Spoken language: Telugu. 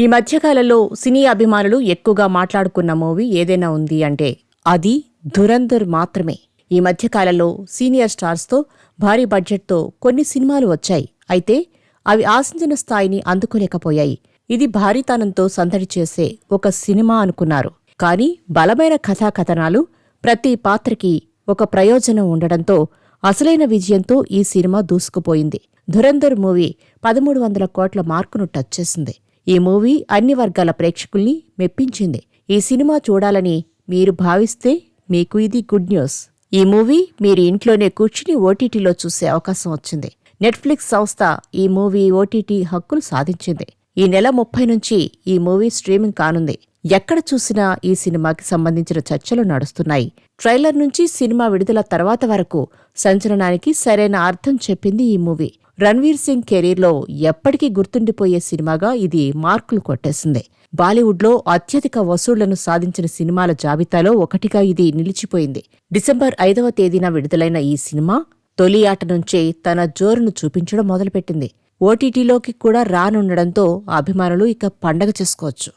ఈ మధ్యకాలంలో సినీ అభిమానులు ఎక్కువగా మాట్లాడుకున్న మూవీ ఏదైనా ఉంది అంటే అది ధురంధర్ మాత్రమే. ఈ మధ్యకాలంలో సీనియర్ స్టార్స్తో భారీ బడ్జెట్తో కొన్ని సినిమాలు వచ్చాయి. అయితే అవి ఆశించిన స్థాయిని అందుకోలేకపోయాయి. ఇది భారీతనంతో సందడి చేసే ఒక సినిమా అనుకున్నారు. కానీ బలమైన కథాకథనాలు, ప్రతి పాత్రకి ఒక ప్రయోజనం ఉండడంతో అసలైన విజయంతో ఈ సినిమా దూసుకుపోయింది. ధురంధర్ మూవీ 1300 కోట్ల మార్కును టచ్ చేసింది. ఈ మూవీ అన్ని వర్గాల ప్రేక్షకుల్ని మెప్పించింది. ఈ సినిమా చూడాలని మీరు భావిస్తే మీకు ఇది గుడ్ న్యూస్. ఈ మూవీ మీరు ఇంట్లోనే కూర్చుని ఓటీటీలో చూసే అవకాశం వచ్చింది. నెట్ఫ్లిక్స్ సంస్థ ఈ మూవీ ఓటీటీ హక్కులు సాధించింది. ఈ నెల 30 నుంచి ఈ మూవీ స్ట్రీమింగ్ కానుంది. ఎక్కడ చూసినా ఈ సినిమాకి సంబంధించిన చర్చలు నడుస్తున్నాయి. ట్రైలర్ నుంచి సినిమా విడుదల తర్వాత వరకు సంచలనానికి సరైన అర్థం చెప్పింది ఈ మూవీ. రణ్వీర్ సింగ్ కెరీర్లో ఎప్పటికీ గుర్తుండిపోయే సినిమాగా ఇది మార్కులు కొట్టేసింది. బాలీవుడ్లో అత్యధిక వసూళ్లను సాధించిన సినిమాల జాబితాలో ఒకటిగా ఇది నిలిచిపోయింది. డిసెంబర్ 5వ తేదీన విడుదలైన ఈ సినిమా తొలి ఆట నుంచే తన జోరును చూపించడం మొదలుపెట్టింది. ఓటీటీలోకి కూడా రానుండడంతో అభిమానులు ఇక పండగ చేసుకోవచ్చు.